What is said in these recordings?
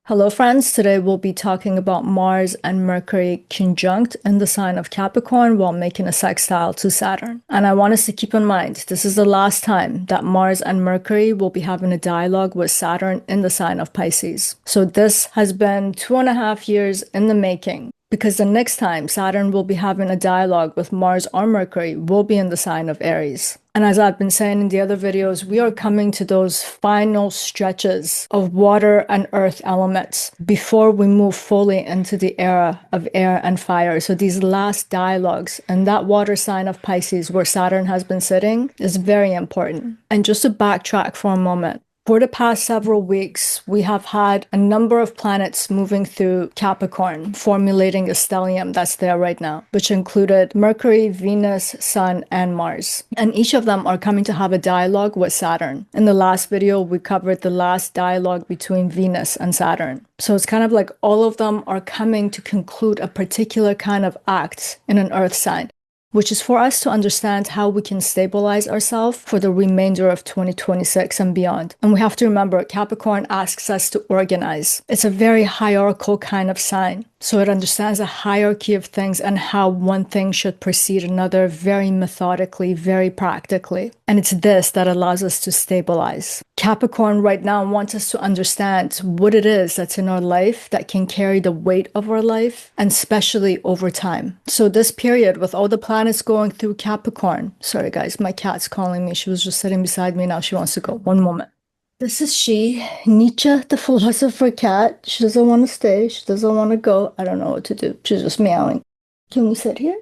Hello friends, today we'll be talking about Mars and Mercury conjunct in the sign of Capricorn while making a sextile to Saturn. And I want us to keep in mind, this is the last time that Mars and Mercury will be having a dialogue with Saturn in the sign of Pisces. So this has been 2.5 years in the making, because the next time Saturn will be having a dialogue with Mars or Mercury will be in the sign of Aries. And as I've been saying in the other videos, we are coming to those final stretches of water and earth elements before we move fully into the era of air and fire. So these last dialogues and that water sign of Pisces where Saturn has been sitting is very important. And just to backtrack for a moment, for the past several weeks, we have had a number of planets moving through Capricorn, formulating a stellium that's there right now, which included Mercury, Venus, Sun, and Mars. And each of them are coming to have a dialogue with Saturn. In the last video, we covered the last dialogue between Venus and Saturn. So it's kind of like all of them are coming to conclude a particular kind of act in an earth sign, which is for us to understand how we can stabilize ourselves for the remainder of 2026 and beyond. And we have to remember, Capricorn asks us to organize. It's a very hierarchical kind of sign. So it understands a hierarchy of things and how one thing should precede another very methodically, very practically. And it's this that allows us to stabilize. Capricorn right now wants us to understand what it is that's in our life that can carry the weight of our life, and especially over time. So this period with all the planets going through Capricorn. Sorry guys, my cat's calling me. She was just sitting beside me. Now she wants to go. One moment. This is she, Nietzsche, the philosopher cat. She doesn't want to stay. She doesn't want to go. I don't know what to do. She's just meowing. Can we sit here?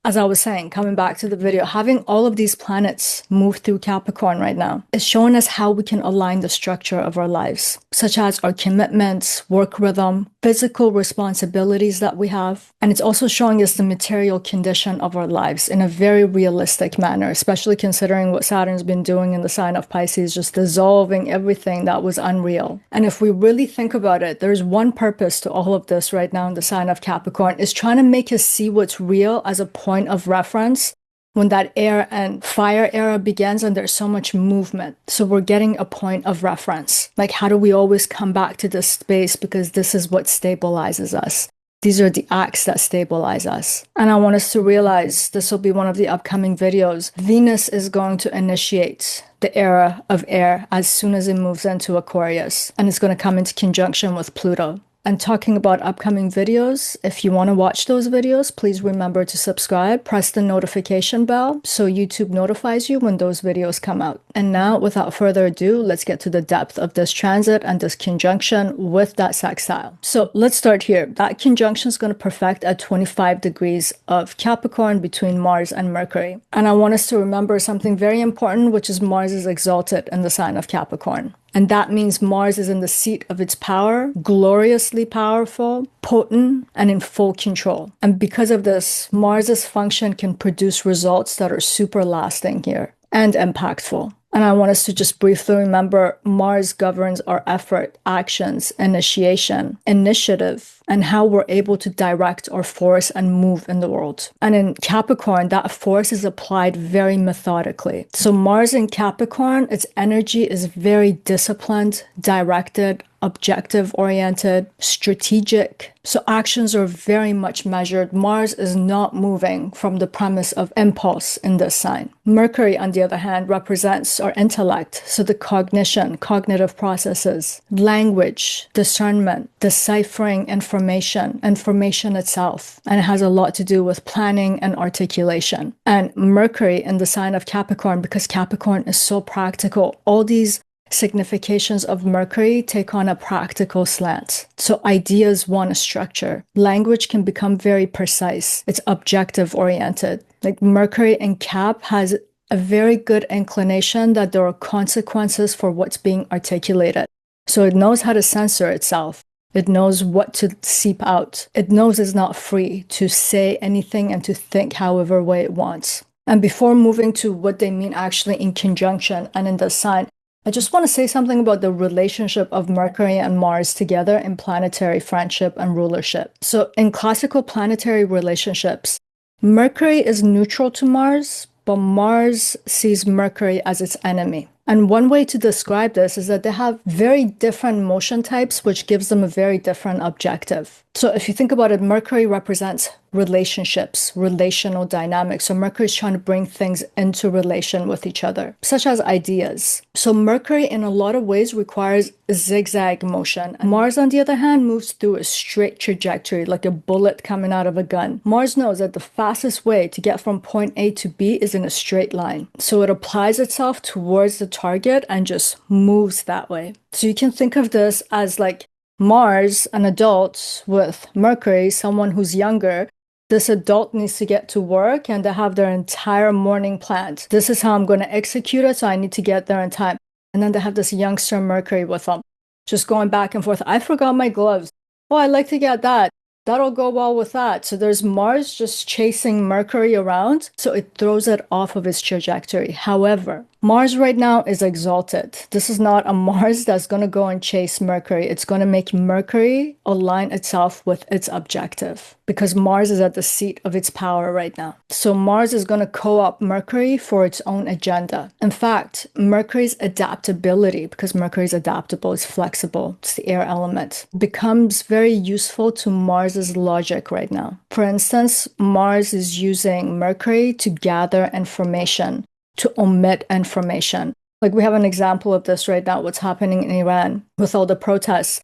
As I was saying, coming back to the video, having all of these planets move through Capricorn right now is showing us how we can align the structure of our lives, such as our commitments, work rhythm, physical responsibilities that we have. And it's also showing us the material condition of our lives in a very realistic manner, especially considering what Saturn's been doing in the sign of Pisces, just dissolving everything that was unreal. And if we really think about it, there's one purpose to all of this right now in the sign of Capricorn, is trying to make us see what's real as a point of reference when that air and fire era begins and there's so much movement. So we're getting a point of reference. Like, how do we always come back to this space? Because this is what stabilizes us. These are the acts that stabilize us. And I want us to realize, this will be one of the upcoming videos, Venus is going to initiate the era of air as soon as it moves into Aquarius. And it's going to come into conjunction with Pluto. And talking about upcoming videos, if you want to watch those videos, please remember to subscribe, press the notification bell so YouTube notifies you when those videos come out. And now, without further ado, let's get to the depth of this transit and this conjunction with that sextile. So let's start here. That conjunction is going to perfect at 25 degrees of Capricorn between Mars and Mercury. And I want us to remember something very important, which is Mars is exalted in the sign of Capricorn. And that means Mars is in the seat of its power, gloriously powerful, potent, and in full control. And because of this, Mars's function can produce results that are super lasting here and impactful. And I want us to just briefly remember, Mars governs our effort, actions, initiation, initiative, and how we're able to direct our force and move in the world. And in Capricorn, that force is applied very methodically. So Mars in Capricorn, its energy is very disciplined, directed, objective-oriented, strategic. So actions are very much measured. Mars is not moving from the premise of impulse in this sign. Mercury, on the other hand, represents our intellect. So the cognition, cognitive processes, language, discernment, deciphering information itself. And it has a lot to do with planning and articulation. And Mercury in the sign of Capricorn, because Capricorn is so practical, all these significations of Mercury take on a practical slant. So ideas want a structure. Language can become very precise. It's objective oriented. Like Mercury in Cap has a very good inclination that there are consequences for what's being articulated. So it knows how to censor itself. It knows what to seep out. It knows it's not free to say anything and to think however way it wants. And before moving to what they mean actually in conjunction and in the sign, I just want to say something about the relationship of Mercury and Mars together in planetary friendship and rulership. So in classical planetary relationships, Mercury is neutral to Mars, but Mars sees Mercury as its enemy. And one way to describe this is that they have very different motion types, which gives them a very different objective. So if you think about it, Mercury represents relationships, relational dynamics. So Mercury is trying to bring things into relation with each other, such as ideas. So Mercury, in a lot of ways, requires a zigzag motion. Mars, on the other hand, moves through a straight trajectory, like a bullet coming out of a gun. Mars knows that the fastest way to get from point A to B is in a straight line. So it applies itself towards the target and just moves that way. So you can think of this as like Mars, an adult, with Mercury, someone who's younger. This adult needs to get to work and they have their entire morning planned. This is how I'm going to execute it, so I need to get there in time. And then they have this youngster Mercury with them, just going back and forth. I forgot my gloves. Oh, I'd like to get that. That'll go well with that. So there's Mars just chasing Mercury around, so it throws it off of its trajectory. However, Mars right now is exalted. This is not a Mars that's going to go and chase Mercury. It's going to make Mercury align itself with its objective, because Mars is at the seat of its power right now. So Mars is going to co-opt Mercury for its own agenda. In fact, Mercury's adaptability, because Mercury is adaptable, it's flexible, it's the air element, becomes very useful to Mars's logic right now. For instance, Mars is using Mercury to gather information, to omit information. Like we have an example of this right now, what's happening in Iran with all the protests,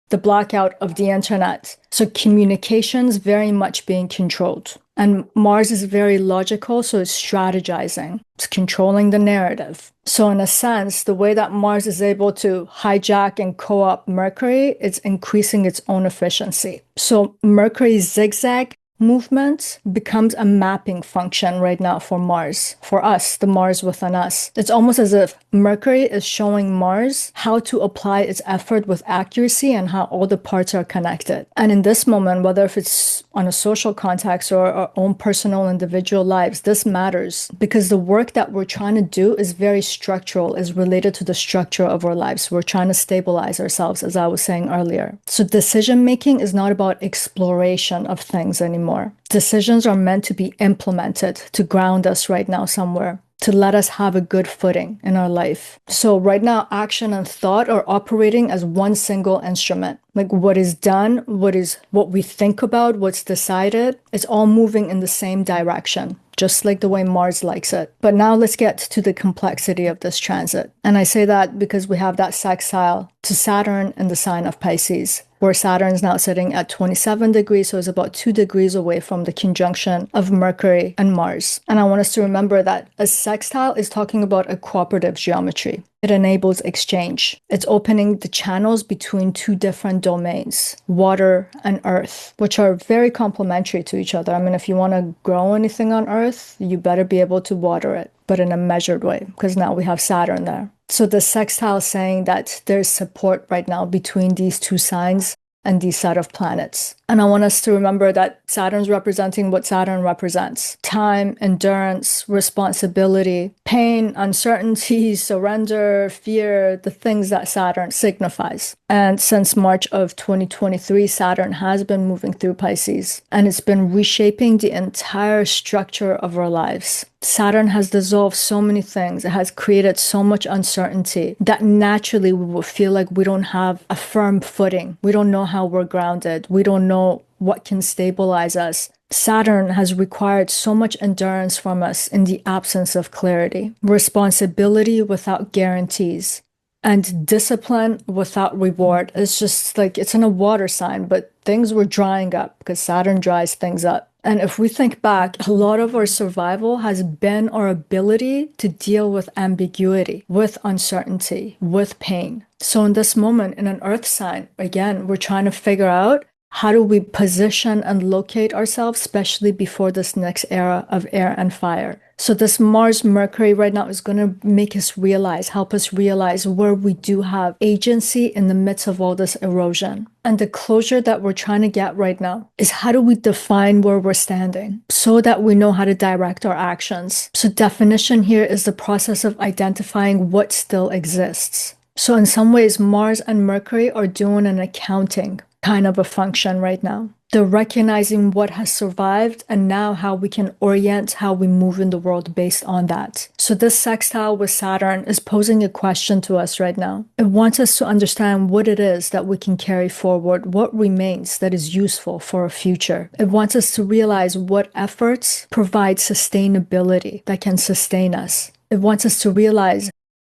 the blackout of the internet. So communications very much being controlled. And Mars is very logical, so it's strategizing. It's controlling the narrative. So in a sense, the way that Mars is able to hijack and co-opt Mercury, it's increasing its own efficiency. So Mercury's zigzag movement becomes a mapping function right now for Mars, for us, the Mars within us. It's almost as if Mercury is showing Mars how to apply its effort with accuracy and how all the parts are connected. And in this moment, whether if it's on a social context or our own personal individual lives, this matters because the work that we're trying to do is very structural, is related to the structure of our lives. We're trying to stabilize ourselves, as I was saying earlier. So decision making is not about exploration of things anymore. Decisions are meant to be implemented to ground us right now somewhere, to let us have a good footing in our life. So right now, action and thought are operating as one single instrument. Like what is done, what we think about, what's decided, it's all moving in the same direction, just like the way Mars likes it. But now let's get to the complexity of this transit. And I say that because we have that sextile to Saturn in the sign of Pisces, where Saturn is now sitting at 27 degrees, so it's about 2 degrees away from the conjunction of Mercury and Mars. And I want us to remember that a sextile is talking about a cooperative geometry. It enables exchange. It's opening the channels between two different domains, water and earth, which are very complementary to each other. I mean, if you want to grow anything on earth, you better be able to water it, but in a measured way, because now we have Saturn there. So the sextile is saying that there's support right now between these two signs and these set of planets. And I want us to remember that Saturn's representing what Saturn represents: time, endurance, responsibility, pain, uncertainty, surrender, fear, the things that Saturn signifies. And since March of 2023, Saturn has been moving through Pisces, and it's been reshaping the entire structure of our lives. Saturn has dissolved so many things. It has created so much uncertainty that naturally we will feel like we don't have a firm footing. We don't know how we're grounded. We don't know what can stabilize us. Saturn has required so much endurance from us in the absence of clarity, responsibility without guarantees, and discipline without reward. It's just like, it's in a water sign, but things were drying up because Saturn dries things up. And if we think back, a lot of our survival has been our ability to deal with ambiguity, with uncertainty, with pain. So in this moment, in an earth sign, again, we're trying to figure out how do we position and locate ourselves, especially before this next era of air and fire. So this Mars-Mercury right now is going to make us realize, help us realize where we do have agency in the midst of all this erosion. And the closure that we're trying to get right now is how do we define where we're standing so that we know how to direct our actions. So definition here is the process of identifying what still exists. So in some ways, Mars and Mercury are doing an accounting kind of a function right now. They're recognizing what has survived and now how we can orient how we move in the world based on that. So this sextile with Saturn is posing a question to us right now. It wants us to understand what it is that we can carry forward, what remains that is useful for our future. It wants us to realize what efforts provide sustainability that can sustain us. It wants us to realize,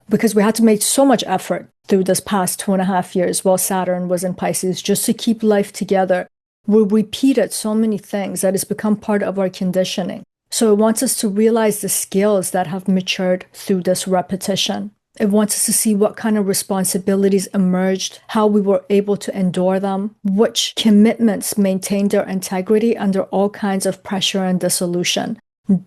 because we had to make so much effort through this past 2.5 years while Saturn was in Pisces just to keep life together. We repeated so many things that has become part of our conditioning. So it wants us to realize the skills that have matured through this repetition. It wants us to see what kind of responsibilities emerged, how we were able to endure them, which commitments maintained their integrity under all kinds of pressure and dissolution.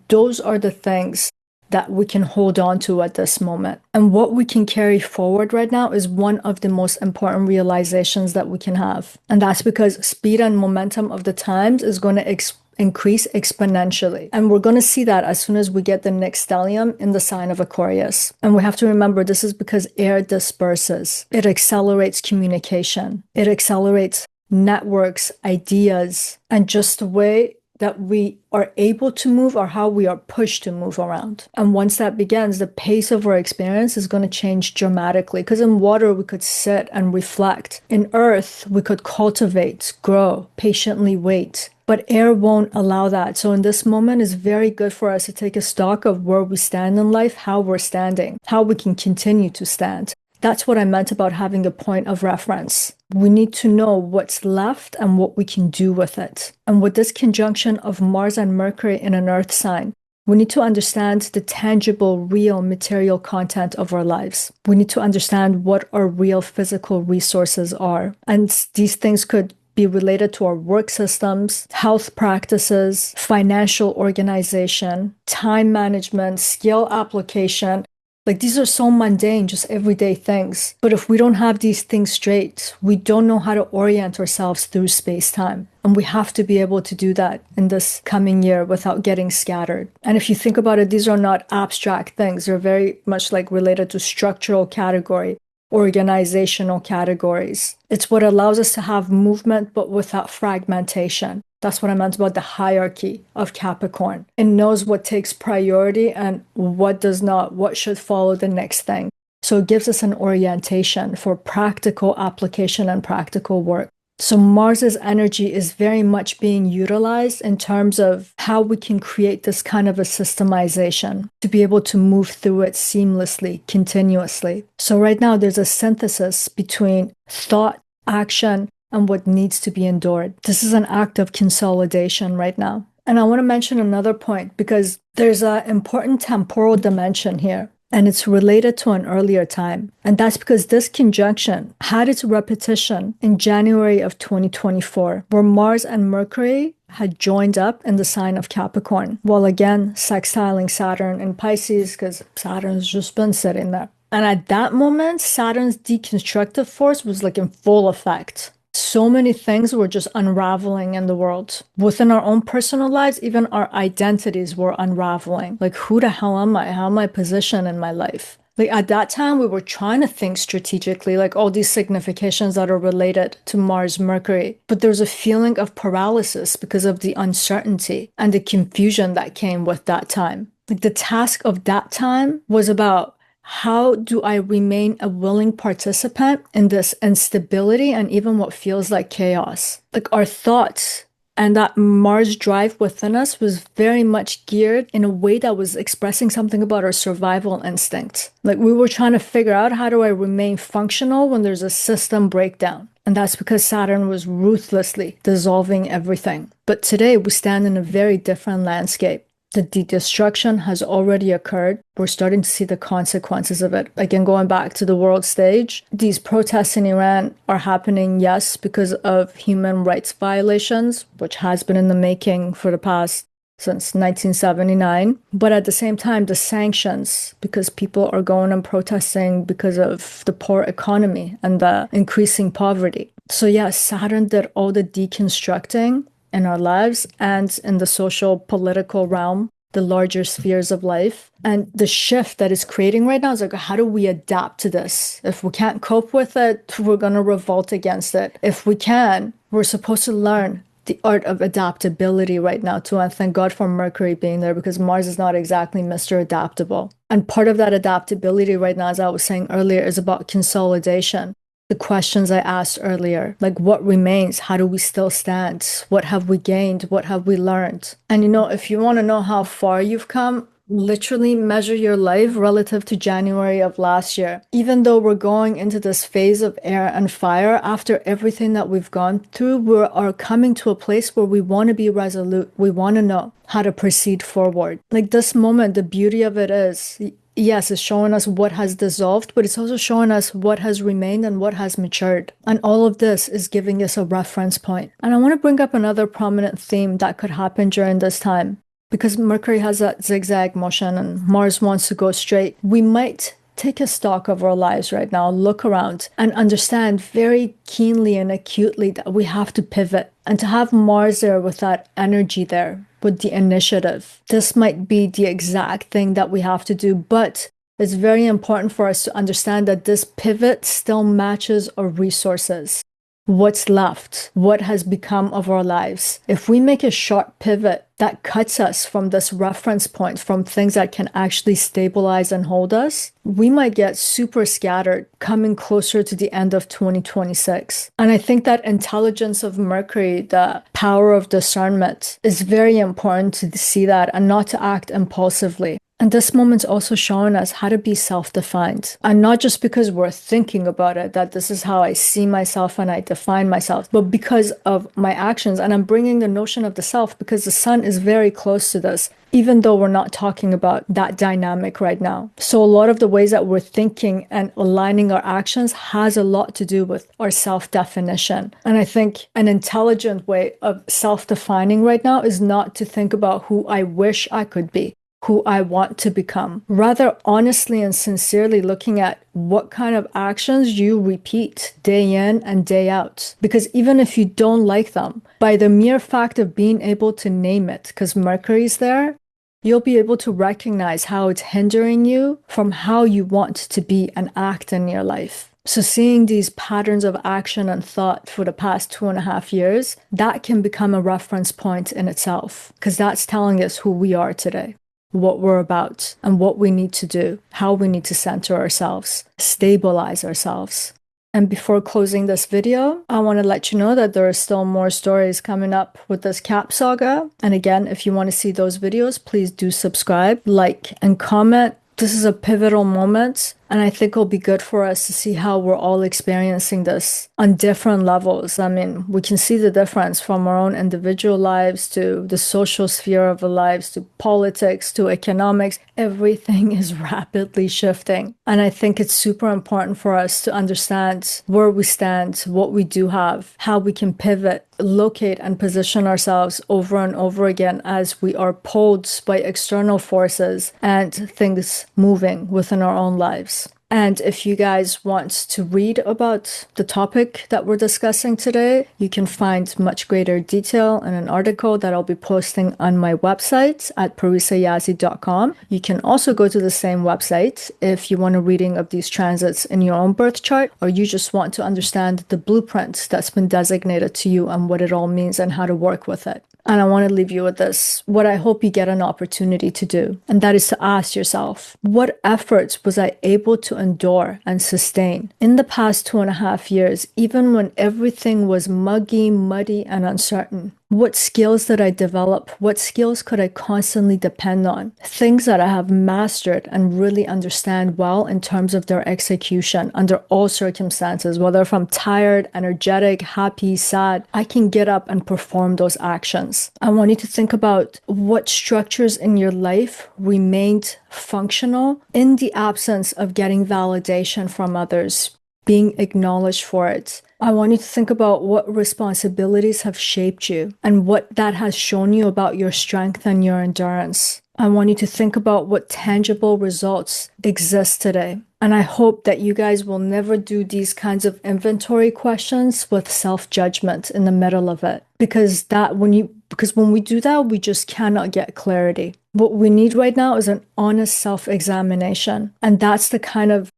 Those are the things that we can hold on to at this moment. And what we can carry forward right now is one of the most important realizations that we can have. And that's because speed and momentum of the times is going to increase exponentially. And we're going to see that as soon as we get the next stellium in the sign of Aquarius. And we have to remember this is because air disperses. It accelerates communication. It accelerates networks, ideas, and just the way that we are able to move or how we are pushed to move around. And once that begins, the pace of our experience is going to change dramatically. Because in water, we could sit and reflect. In earth, we could cultivate, grow, patiently wait. But air won't allow that. So in this moment, it's very good for us to take a stock of where we stand in life, how we're standing, how we can continue to stand. That's what I meant about having a point of reference. We need to know what's left and what we can do with it. And with this conjunction of Mars and Mercury in an earth sign, we need to understand the tangible, real material content of our lives. We need to understand what our real physical resources are. And these things could be related to our work systems, health practices, financial organization, time management, skill application. Like these are so mundane, just everyday things. But if we don't have these things straight, we don't know how to orient ourselves through space-time. And we have to be able to do that in this coming year without getting scattered. And if you think about it, these are not abstract things. They're very much like related to structural category, organizational categories. It's what allows us to have movement, but without fragmentation. That's what I meant about the hierarchy of Capricorn. It knows what takes priority and what does not, what should follow the next thing. So it gives us an orientation for practical application and practical work. So Mars's energy is very much being utilized in terms of how we can create this kind of a systemization to be able to move through it seamlessly, continuously. So right now there's a synthesis between thought, action, and what needs to be endured. This is an act of consolidation right now. And I want to mention another point because there's an important temporal dimension here, and it's related to an earlier time. And that's because this conjunction had its repetition in January of 2024, where Mars and Mercury had joined up in the sign of Capricorn, while again sextiling Saturn in Pisces because Saturn's just been sitting there. And at that moment, Saturn's deconstructive force was like in full effect. So many things were just unraveling in the world. Within our own personal lives, even our identities were unraveling. Like, who the hell am I? How am I positioned in my life? Like at that time, we were trying to think strategically, like all these significations that are related to Mars, Mercury. But there's a feeling of paralysis because of the uncertainty and the confusion that came with that time. Like the task of that time was about, how do I remain a willing participant in this instability and even what feels like chaos? Like our thoughts and that Mars drive within us was very much geared in a way that was expressing something about our survival instinct. Like we were trying to figure out, how do I remain functional when there's a system breakdown? And that's because Saturn was ruthlessly dissolving everything. But today we stand in a very different landscape. The destruction has already occurred. We're starting to see the consequences of it. Again, going back to the world stage, these protests in Iran are happening, yes, because of human rights violations, which has been in the making for the past since 1979. But at the same time, the sanctions, because people are going and protesting because of the poor economy and the increasing poverty. So yes, Saturn did all the deconstructing in our lives and in the social political realm. the larger spheres of life. And the shift that is creating right now is like, how do we adapt to this? If we can't cope with it, we're going to revolt against it. If we can, we're supposed to learn the art of adaptability right now too. And thank God for Mercury being there, because Mars is not exactly Mr. Adaptable. And part of that adaptability right now, as I was saying earlier, is about consolidation. The questions I asked earlier, like what remains? How do we still stand? What have we gained? What have we learned? And if you want to know how far you've come, literally measure your life relative to January of last year. Even though we're going into this phase of air and fire, after everything that we've gone through, we are coming to a place where we want to be resolute. We want to know how to proceed forward. Like this moment, the beauty of it is, yes, it's showing us what has dissolved, but it's also showing us what has remained and what has matured. And all of this is giving us a reference point. And I want to bring up another prominent theme that could happen during this time. Because Mercury has that zigzag motion and Mars wants to go straight, we might take a stock of our lives right now, look around and understand very keenly and acutely that we have to pivot. And to have Mars there with that energy there, with the initiative, this might be the exact thing that we have to do. But it's very important for us to understand that this pivot still matches our resources. What's left? What has become of our lives? If we make a sharp pivot that cuts us from this reference point, from things that can actually stabilize and hold us, we might get super scattered coming closer to the end of 2026. And I think that intelligence of Mercury, the power of discernment, is very important to see that and not to act impulsively. And this moment's also showing us how to be self-defined. And not just because we're thinking about it, that this is how I see myself and I define myself, but because of my actions. And I'm bringing the notion of the self because the sun is very close to this, even though we're not talking about that dynamic right now. So a lot of the ways that we're thinking and aligning our actions has a lot to do with our self-definition. And I think an intelligent way of self-defining right now is not to think about who I wish I could be, who I want to become. Rather, honestly and sincerely looking at what kind of actions you repeat day in and day out. Because even if you don't like them, by the mere fact of being able to name it, because Mercury's there, you'll be able to recognize how it's hindering you from how you want to be and act in your life. So seeing these patterns of action and thought for the past 2.5 years, that can become a reference point in itself, because that's telling us who we are today, what we're about, and what we need to do, how we need to center ourselves, stabilize ourselves. And before closing this video, I want to let you know that there are still more stories coming up with this Cap saga. And again, if you want to see those videos, please do subscribe, like, and comment. This is a pivotal moment, and I think it'll be good for us to see how we're all experiencing this on different levels. I mean, we can see the difference from our own individual lives to the social sphere of our lives, to politics, to economics. Everything is rapidly shifting. And I think it's super important for us to understand where we stand, what we do have, how we can pivot, locate and position ourselves over and over again as we are pulled by external forces and things moving within our own lives. And if you guys want to read about the topic that we're discussing today, you can find much greater detail in an article that I'll be posting on my website at parisayazdi.com. You can also go to the same website if you want a reading of these transits in your own birth chart, or you just want to understand the blueprint that's been designated to you and what it all means and how to work with it. And I want to leave you with this, what I hope you get an opportunity to do. And that is to ask yourself, what efforts was I able to endure and sustain in the past 2.5 years, even when everything was muggy, muddy, and uncertain? What skills did I develop? What skills could I constantly depend on? Things that I have mastered and really understand well in terms of their execution under all circumstances, whether if I'm tired, energetic, happy, sad, I can get up and perform those actions. I want you to think about what structures in your life remained functional in the absence of getting validation from others, being acknowledged for it. I want you to think about what responsibilities have shaped you and what that has shown you about your strength and your endurance. I want you to think about what tangible results exist today. And I hope that you guys will never do these kinds of inventory questions with self-judgment in the middle of it. Because that when you Because when we do that, we just cannot get clarity. What we need right now is an honest self-examination. And that's the kind of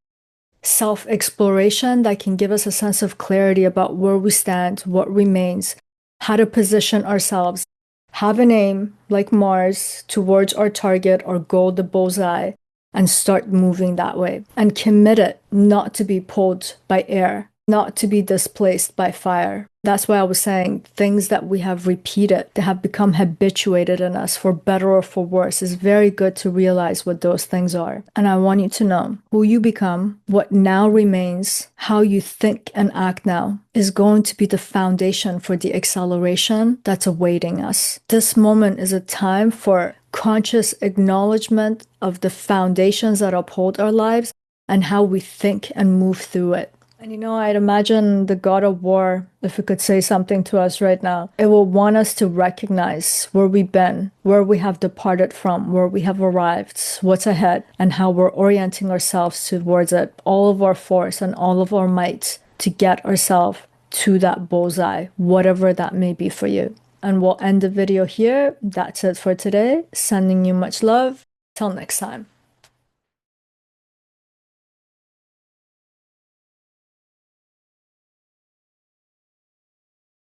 self-exploration that can give us a sense of clarity about where we stand, what remains, how to position ourselves, have an aim like Mars towards our target or goal, the bullseye, and start moving that way. And commit it not to be pulled by air, not to be displaced by fire. That's why I was saying things that we have repeated, that have become habituated in us for better or for worse, is very good to realize what those things are. And I want you to know who you become, what now remains, how you think and act now is going to be the foundation for the acceleration that's awaiting us. This moment is a time for conscious acknowledgement of the foundations that uphold our lives and how we think and move through it. And you know, I'd imagine the God of War, if it could say something to us right now, it will want us to recognize where we've been, where we have departed from, where we have arrived, what's ahead, and how we're orienting ourselves towards it, all of our force and all of our might to get ourselves to that bullseye, whatever that may be for you. And we'll end the video here. That's it for today. Sending you much love. Till next time.